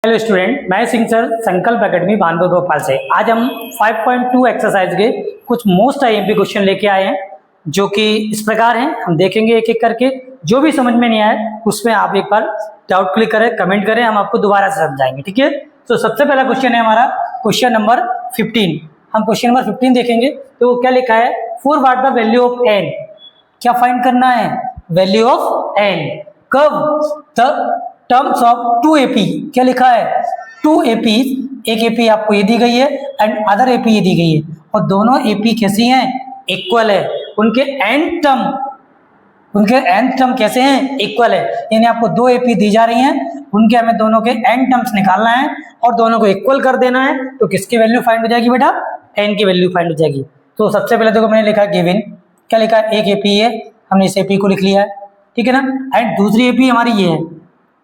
Hello student, मैं Singh sir संकल्प academy Banpur Bhopal से। आज हम 5.2 एक्सरसाइज के कुछ मोस्ट आईएमपी क्वेश्चन लेके आए हैं, जो कि इस प्रकार हैं। हम देखेंगे एक एक करके। जो भी समझ में नहीं आए उसमें आप एक बार डाउट क्लिक करें, कमेंट करें, हम आपको दोबारा से समझाएंगे। ठीक है। तो सबसे पहला क्वेश्चन है हमारा क्वेश्चन नंबर 15। हम क्वेश्चन नंबर 15 देखेंगे तो क्या लिखा है, for what the value of n. क्या फाइंड करना है, वैल्यू ऑफ एन। कब, द टर्म्स ऑफ 2 AP। क्या लिखा है, 2 AP। एक AP आपको ये दी गई है एंड अदर AP ये दी गई है, और दोनों AP कैसी हैं, इक्वल है। उनके एन टर्म कैसे हैं, इक्वल है। यानी आपको 2 AP दी जा रही हैं, उनके हमें दोनों के एन टर्म्स निकालना है और दोनों को इक्वल कर देना है। तो किसकी वैल्यू फाइंड हो जाएगी बेटा, एन की वैल्यू फाइंड हो जाएगी। तो सबसे पहले देखो मैंने लिखा है गिवन। क्या लिखा है, एक AP है, हमने इस AP को लिख लिया है, ठीक है ना। एंड दूसरी AP हमारी ये है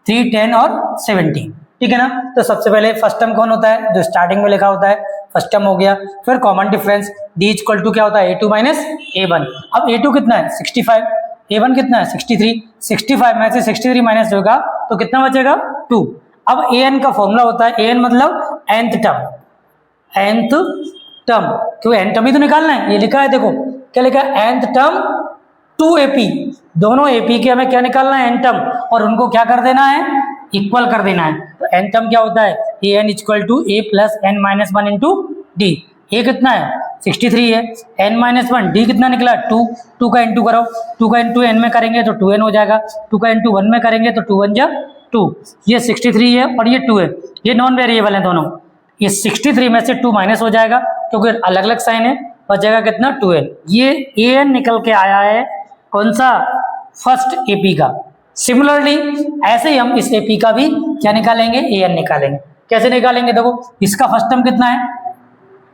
3, 10 और 17, ठीक है ना। तो सबसे पहले फर्स्ट टर्म कौन होता है, जो स्टार्टिंग में लिखा होता है, फर्स्ट टर्म हो गया। फिर common difference D equal to क्या होता है, A2 माइनस A1। अब A2 कितना है, 65, A1 कितना है, 63। 65 में से 63 माइनस होगा तो कितना बचेगा, 2। अब AN का फॉर्मूला होता है, AN मतलब nth टर्म, क्यों n टर्म ही तो निकालना है। ये लिखा है, देखो क्या लिखा है, nth टर्म 2 AP। दोनों AP के हमें क्या निकालना है, n टर्म, और उनको क्या कर देना है, इक्वल कर देना है। तो n टर्म क्या होता है, AN equal to A plus n minus 1 into D। A कितना है, 63 है, n माइनस 1, D कितना निकला, 2। 2 का इंटू करो, 2 का इंटू n में करेंगे तो 2n हो जाएगा, 2 का इंटू 1 में करेंगे तो 2 1 जा 2। ये 63 है और ये 2 है, ये नॉन वेरिएबल है दोनों। ये 63 में से 2 माइनस हो जाएगा क्योंकि अलग अलग साइन है, बचेगा कितना, 2n। ये AN निकल के आया है कौन सा, फर्स्ट AP का। सिमिलरली ऐसे ही हम इस AP का भी क्या निकालेंगे, AN निकालेंगे। कैसे निकालेंगे, देखो इसका फर्स्ट टर्म कितना है,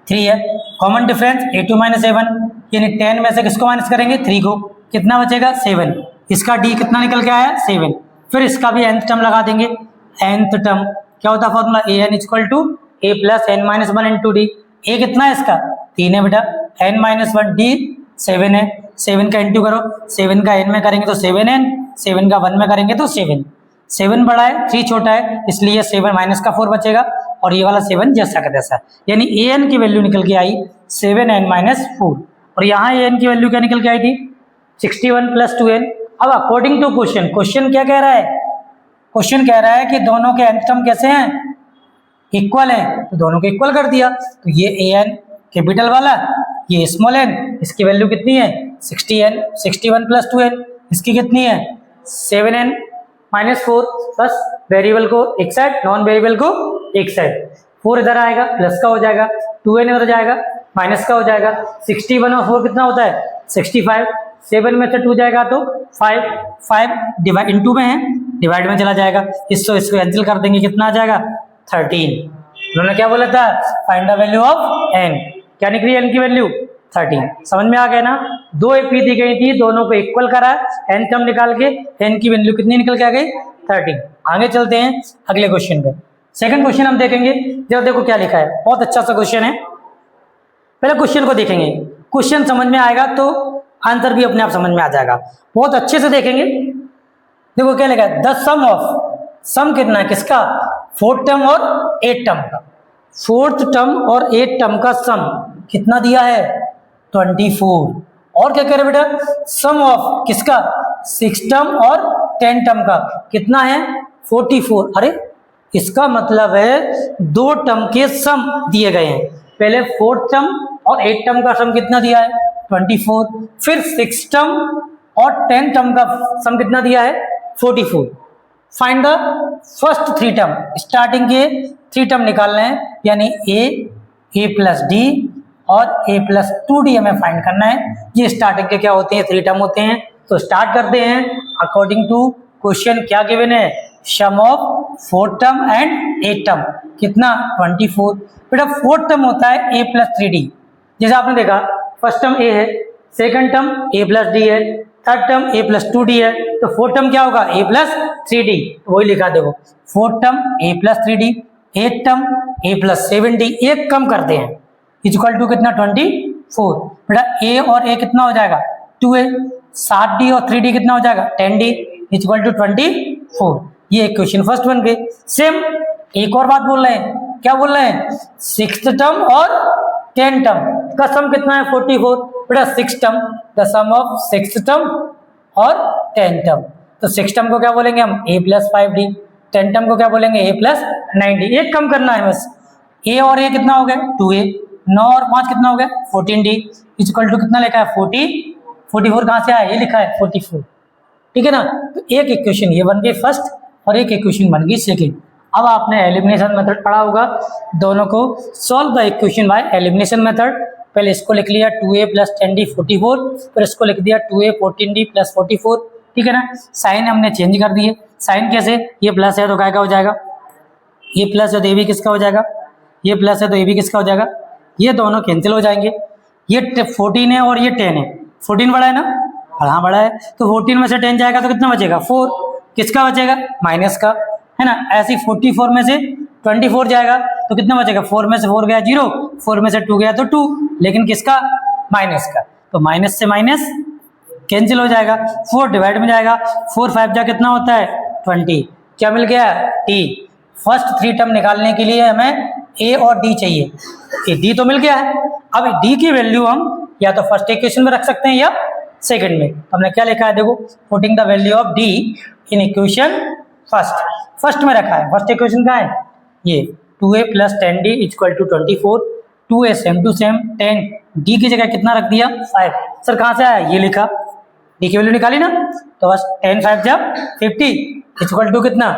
3 है। Common difference A2 minus A1, यानी 10 में से किसको माइनस करेंगे, 3 को, कितना बचेगा, 7। इसका D कितना निकल के आया, 7। फिर इसका भी nth टर्म लगा देंगे। nth टर्म क्या होता है formula, AN equal to A plus n minus 1 into D। A कितना है इसका, 3 है बेटा, n माइनस 1, D 7 है। 7 का इंटू करो, 7 का n में करेंगे तो 7n, 7 का 1 में करेंगे तो 7। 7 बड़ा है, 3 छोटा है, इसलिए 7 माइनस का 4 बचेगा, और ये वाला 7 जैसा का तैसा। यानी AN की वैल्यू निकल के आई 7n माइनस 4, और यहाँ AN की वैल्यू क्या निकल के आई थी, 61 प्लस 2n। अब अकॉर्डिंग टू क्वेश्चन क्या कह रहा है, क्वेश्चन कह रहा है कि दोनों के nth टर्म कैसे हैं, इक्वल है, तो दोनों को इक्वल कर दिया। तो ये AN कैपिटल वाला, ये स्मॉल n, इसकी वैल्यू कितनी है, 60n, 61 प्लस 2n, इसकी कितनी है, 7n माइनस 4। बस वेरिएबल को एक साइड, नॉन वेरिएबल को एक साइड। 4 इधर आएगा, प्लस का हो जाएगा, 2n इधर जाएगा, माइनस का हो जाएगा। 61 और 4 कितना होता है, 65। 7 में से 2 जाएगा तो 5 डिवाइड इनटू में है, डिवाइड में चला जाएगा, इसको कैंसिल कर देंगे, कितना आ जाएगा, 13। उन्होंने क्या बोला था, find the value of n। क्या निकली n की वैल्यू, 13। समझ में आ गया ना। 2 AP दी गई थी, दोनों को इक्वल करा, n टर्म निकाल के n की वैल्यू कितनी निकल के आ गई, 13। आगे चलते हैं अगले क्वेश्चन पे। सेकंड क्वेश्चन हम देखेंगे, जब देखो क्या लिखा है, बहुत अच्छा सा क्वेश्चन है। पहले क्वेश्चन को देखेंगे, क्वेश्चन समझ में आएगा तो आंसर भी अपने आप समझ में आ जाएगा। बहुत अच्छे से देखेंगे। देखो क्या लिखा है, द सम ऑफ, सम कितना है किसका, 4th टर्म और 8th टर्म का। 4th टर्म और 8th टर्म का सम कितना दिया है, 24। और क्या कह रहे बेटा, सम ऑफ किसका, 6th टर्म और 10th टर्म का कितना है, 44। अरे इसका मतलब है 2 टर्म के सम दिए गए हैं। पहले 4th टर्म और 8th टर्म का सम कितना दिया है, 24। फिर 6th टर्म और 10th टर्म का सम कितना दिया है, 44। Find the first 3 term, starting के 3 टर्म निकालने हैं, यानी A प्लस D और A प्लस 2D हमें फाइंड करना है। ये स्टार्टिंग के क्या होते हैं, 3 टर्म होते हैं। तो स्टार्ट करते हैं अकॉर्डिंग टू क्वेश्चन। क्या गिवन है, sum of 4th term and 8th term कितना, 24। बेटा 4th टर्म होता है A प्लस 3D, जैसे आपने देखा फर्स्ट टर्म A है, second term A plus D है, third term A plus 2D है, तो 4th टर्म क्या होगा, A प्लस 3D। वही लिखा देखो, 4th term A plus 3D, 8th term A plus 7D, एक कम करते हैं, इक्वल टू कितना, 24। बेटा A और A कितना हो जाएगा, 2A। 7D और 3D कितना हो जाएगा, 10D, इक्वल टू 24। ये इक्वेशन फर्स्ट बन गई। सेम एक और बात बोल रहे हैं, क्या बोल रहे हैं, 6th टर्म और 10 टर्म का सम कितना है 44। बेटा 6 term, the sum of 6th term और 10 टर्म। तो 6 टर्म को क्या बोलेंगे हम a प्लस 5d, 10 टर्म को क्या बोलेंगे a प्लस 9d। एक कम करना है बस, a और a कितना हो गया 2a, 9 और 5 कितना हो गया 14d इक्वल टू कितना लिखा है 44 कहाँ से आया, ये लिखा है 44, ठीक है ना। तो एक इक्वेशन ये बन गई फर्स्ट और एक इक्वेशन बन गई सेकेंड। अब आपने एलिमिनेशन मेथड पढ़ा होगा, दोनों को solve the equation by elimination method. पहले इसको लिख लिया 2a प्लस 10d 44, फिर इसको लिख दिया 2a 14d प्लस 44, ठीक है ना। साइन हमने चेंज कर दिए, साइन कैसे, ये प्लस है तो क्या का हो जाएगा, ये प्लस है तो ये भी किसका हो जाएगा, ये प्लस है तो ये भी किसका हो जाएगा, ये दोनों कैंसिल हो जाएंगे। ये 14 है और ये 10 है, 14 बड़ा है ना, हाँ बड़ा है, तो 14 में से 10 जाएगा तो कितना बचेगा 4, किसका बचेगा माइनस का, है ना। ऐसे 44 में से 24 जाएगा तो कितना बचेगा, 4 में से 4 गया 0, 4 में से 2 गया तो 2, लेकिन किसका माइनस का, तो माइनस से माइनस कैंसिल हो जाएगा, 4 डिवाइड में जाएगा, 4 5 जा कितना होता है 20, क्या मिल गया t। फर्स्ट 3 टर्म निकालने के लिए हमें a और d चाहिए, ये d तो मिल गया है। अब d की वैल्यू हम या तो फर्स्ट इक्वेशन में रख सकते हैं या सेकंड में। हमने क्या लिखा है देखो, putting the value of d in equation first में रखा है। फर्स्ट इक्वेशन क्या है, ये 2a plus 10d equal to 24, 2a same to same 10, d की जगह कितना रख दिया 5। सर कहाँ से आया, ये लिखा, d की वैल्यू निकाली ना, तो बस 10 5 जब 50 इक्वल टू कितना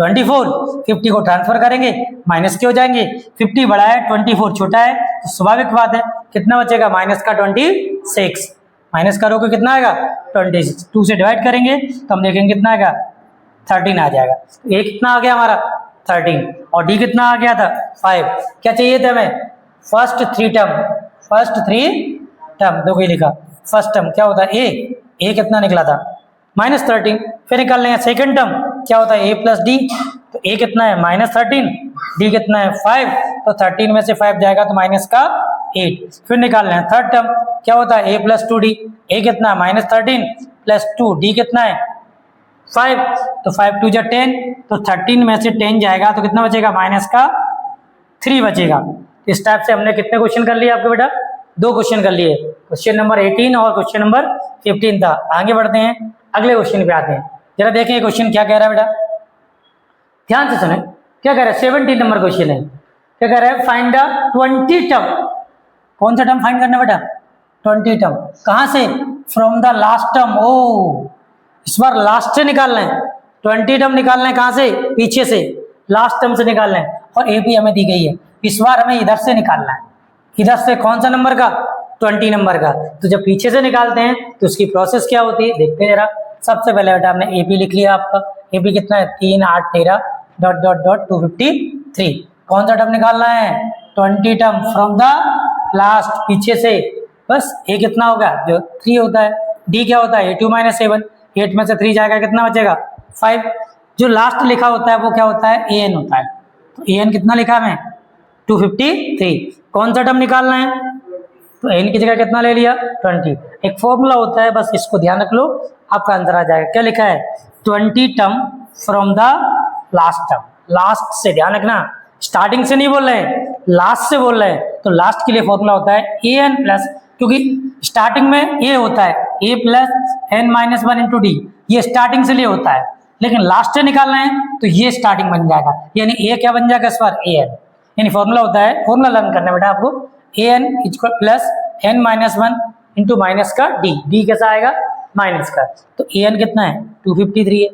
24, 50 को ट्रांसफर करेंगे माइनस के हो जाएंगे, 50 बड़ा है 24 छोटा है, तो स्वाभाविक बात है कितना बचेगा माइनस का 26, माइनस करोगे कितना आएगा 26, 2 से डिवाइड करेंगे तो हम देखेंगे कितना आएगा 13 आ जाएगा। a कितना आ गया हमारा 13 और d कितना आ गया था 5। क्या चाहिए था हमें, फर्स्ट 3 टर्म, देखो ये लिखा फर्स्ट टर्म क्या होता है a कितना निकला था -13, फिर निकाल लेंगे सेकंड टर्म क्या होता है a प्लस डी, तो a कितना है -13, d कितना है 5, तो 13 में से 5 जाएगा तो माइनस का 8। फिर निकाल लें थर्ड टर्म क्या होता है a प्लस 2d, a कितना है -13 प्लस 2, d कितना है 5, तो 5 2 जा 10, तो 13 में से 10 जाएगा तो कितना बचेगा माइनस का 3 बचेगा। इस टाइप से हमने कितने क्वेश्चन कर लिए आपके बेटा, 2 क्वेश्चन कर लिए, क्वेश्चन नंबर 18 और क्वेश्चन नंबर 15 था। आगे बढ़ते हैं, अगले क्वेश्चन पे आते हैं, जरा देखें क्वेश्चन क्या कह रहा है बेटा, ध्यान से सुने क्या कह रहा है। 17 नंबर क्वेश्चन है, क्या कह रहा है, फाइंड द 20 टर्म, कौन सा टर्म फाइंड करना बेटा 20 टर्म, कहाँ से, फ्रॉम द लास्ट टर्म। ओ इस बार लास्ट से निकालना है, 20 टर्म निकालना है कहाँ से, पीछे से, लास्ट टर्म से निकालना है, और एपी हमें दी गई है, इस बार हमें इधर से निकालना है, इधर से कौन सा नंबर का 20 नंबर का। तो जब पीछे से निकालते हैं तो उसकी प्रोसेस क्या होती है देखते हैं जरा। सबसे पहले बेटा हमने एपी लिख लिया, आपका एपी कितना है 3 8 13 डॉट डॉट डॉट 253, कौन सा टर्म निकालना है 20 टर्म फ्रॉम द लास्ट, पीछे से, बस ए कितना होगा जो 3 होता है, डी क्या होता है 2 - 7, 8 में से 3 जाएगा कितना बचेगा 5, जो लास्ट लिखा होता है वो क्या होता है ए एन होता है, तो ए एन कितना लिखा है 253। कौन सा टर्म निकालना है, तो एन की जगह कितना ले लिया 20, एक फॉर्मूला होता है बस इसको ध्यान रख लो आपका आंसर आ जाएगा। क्या लिखा है 20 term from the last term, last से ध्यान रखना, स्टार्टिंग से नहीं बोल रहे हैं लास्ट से बोल रहे हैं, तो लास्ट के लिए फॉर्मूला होता है ए एन प्लस, क्योंकि स्टार्टिंग में ए होता है A plus N minus 1 into D, ये स्टार्टिंग से लिए होता है, लेकिन लास्ट से निकालना है तो ये स्टार्टिंग बन जाएगा, यानी ए क्या बन जाएगा इस बार ए एन, यानी फॉर्मूला होता है, फॉर्मूला लर्न करना बेटा आपको, A N equal plus N minus 1 into minus का डी, डी कैसा आएगा माइनस का, तो ए एन कितना है 253 है,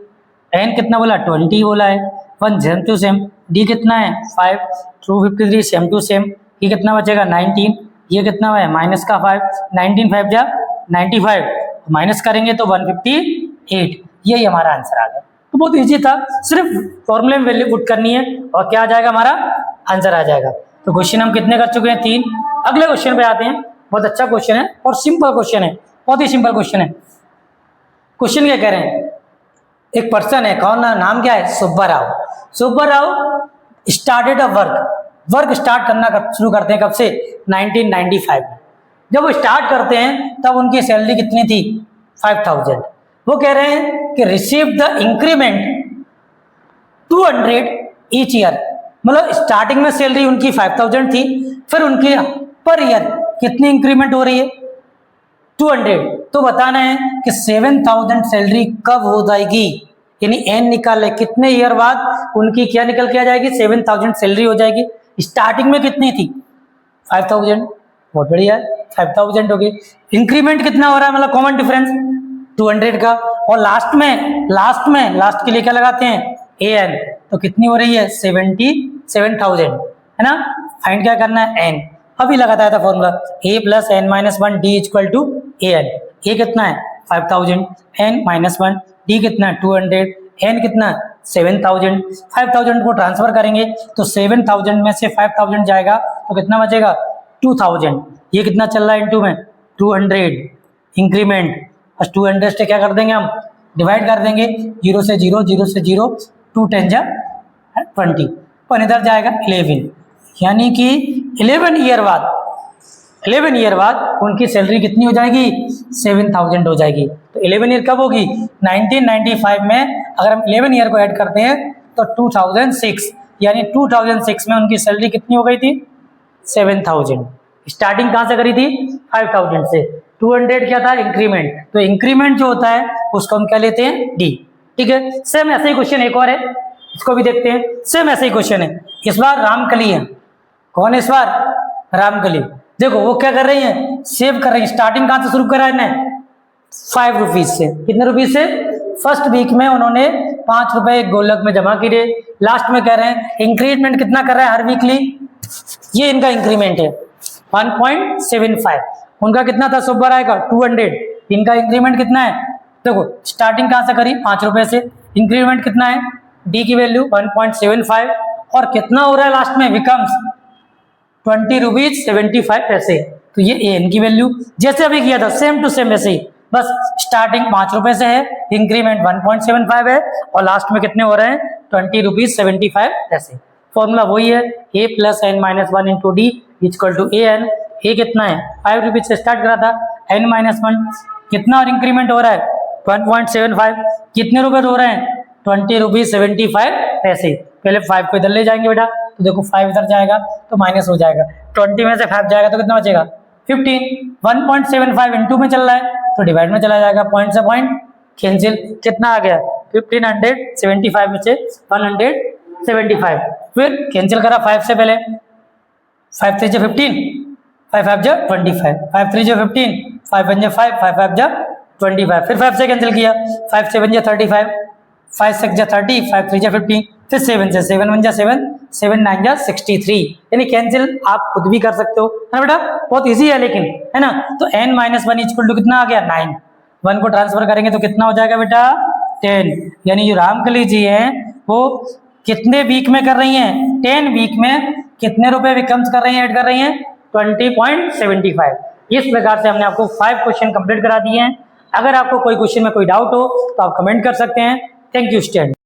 एन कितना बोला 20 बोला है, 1 सेम टू सेम, डी कितना है 5, 253 सेम टू सेम, ये कितना बचेगा 19, ये कितना है माइनस का 5, 19 5 जा 95, माइनस करेंगे तो 158, यही हमारा आंसर आ गया। तो बहुत इजी था, सिर्फ फॉर्मूले में वैल्यू पुट करनी है और क्या आ जाएगा हमारा आंसर आ जाएगा। तो क्वेश्चन हम कितने कर चुके हैं 3। अगले क्वेश्चन पे आते हैं, बहुत अच्छा क्वेश्चन है और सिंपल क्वेश्चन है, बहुत ही सिंपल क्वेश्चन है। क्वेश्चन क्या कह रहे हैं, एक पर्सन है, कौन नाम क्या है Subba Rao, Subba Rao started a work start करना शुरू करते हैं कब से 1995 में, जब वो स्टार्ट करते हैं तब उनकी सैलरी कितनी थी 5000। वो कह रहे हैं कि receive the increment 200 each year, मतलब स्टार्टिंग में सैलरी उनकी 5000 थी, फिर उनकी पर ईयर कितनी इंक्रीमेंट हो रही है 200। तो बताना है कि 7000 सैलरी कब हो जाएगी, यानी एन निकाल ले कितने ईयर बाद उनकी क्या निकल के आ जाएगी 7000 सैलरी हो जाएगी। स्टार्टिंग में कितनी थी 5000, बहुत बढ़िया है 5000 हो गई। इंक्रीमेंट कितना हो रहा है, मतलब कॉमन डिफरेंस 200 का, और लास्ट के लिए क्या लगाते हैं ए एन, तो कितनी हो रही है 77,000 है ना। फाइंड क्या करना है एन, अभी लगाता था formula A plus N minus one D equal to A N. A कितना है 5000, एन माइनस वन, डी कितना है 200, एन कितना है 7000। 5000 को ट्रांसफर करेंगे तो 7000 में से 5000 जाएगा तो कितना बचेगा 2000। ये कितना चल रहा है इनटू में 200 इंक्रीमेंट, बस 200 से क्या कर देंगे हम डिवाइड कर देंगे, 0 से 0, 0 से 0, 2 10 जा 20, पर इधर जाएगा 11, यानी कि 11 ईयर बाद उनकी सैलरी कितनी हो जाएगी 7000 हो जाएगी। तो 11 ईयर कब होगी 1995 में, अगर हम 11 ईयर को ऐड करते हैं तो 2006, यानी 2006 में उनकी सैलरी कितनी हो गई थी 7000। स्टार्टिंग कहाँ से करी थी 5000 से, 200 क्या था इंक्रीमेंट, तो इंक्रीमेंट जो होता है उसको हम क्या लेते हैं डी। ठीक है, सेम ऐसे ही क्वेश्चन एक और है, इसको भी देखते हैं। सेम ऐसे ही क्वेश्चन है, इस बार रामकली है। कौन है इस बार रामकली, देखो वो क्या कर रही है सेव कर रही है। स्टार्टिंग कहाँ से शुरू करा है 5 रुपीज से, कितने रुपीज से, फर्स्ट वीक में उन्होंने 5 रुपए गोलक में जमा किए, लास्ट में कह रहे हैं इंक्रीमेंट कितना कर रहा है हर वीकली, ये इनका इंक्रीमेंट है 1.75, उनका कितना था सब बार आएगा 200, इनका इंक्रीमेंट कितना है, देखो स्टार्टिंग कहाँ से करी 5 रुपए से, इंक्रीमेंट कितना है डी की वैल्यू 1.75, और कितना हो रहा है लास्ट में बिकम्स 20 रुपीज 75 पैसे। तो ये ए एन की वैल्यू जैसे अभी किया था सेम टू सेम ऐसे ही, बस स्टार्टिंग 5 रुपए से है, इंक्रीमेंट 1.75 है, और लास्ट में कितने हो रहे हैं 20 रुपीज 75 पैसे। फॉर्मूला वही है A plus N minus one into D equal to A N. A कितना है 5 रुपीज से स्टार्ट करा था, एन माइनस वन कितना और इंक्रीमेंट हो रहा है 1.75, कितने रुपए हो रहे हैं 20 रुपीज 75 पैसे। पहले 5 को इधर ले जाएंगे बेटा, तो देखो 5 इधर जाएगा तो माइनस हो जाएगा, 20 में से 5 जाएगा तो कितना बचेगा 15, 1.75 इंटू में चल रहा है तो डिवाइड में चला जाएगा, पॉइंट से पॉइंट कैंसिल, कितना आ गया 1575 में से 175, फिर कैंसिल करा 5 से पहले, 5 3 जो 15, 5 5 जो 25, 5 3 जो 15, 5 1 जो 5, 5 5 जो 25, फिर 5 से कैंसिल किया, 5 7 जो 35, 5 6 जो 30, 5 3 जो 15, फिर 7 से 7 1 जो 7, 7 9 जो 63, यानी कैंसिल आप खुद भी कर सकते हो, है ना बेटा, बहुत इजी है लेकिन, है ना। तो n minus one equal to कितना आ गया 9, 1 को ट्रांसफर करेंगे तो कितना हो जाएगा बेटा 10, यानी जो रामकली जी हैं वो कितने वीक में कर रही हैं 10 वीक में कितने रुपए बिकम्स कर रही हैं, ऐड कर रही हैं 20.75। इस प्रकार से हमने आपको 5 क्वेश्चन कंप्लीट करा दिए हैं। अगर आपको कोई क्वेश्चन में कोई डाउट हो तो आप कमेंट कर सकते हैं। Thank you student.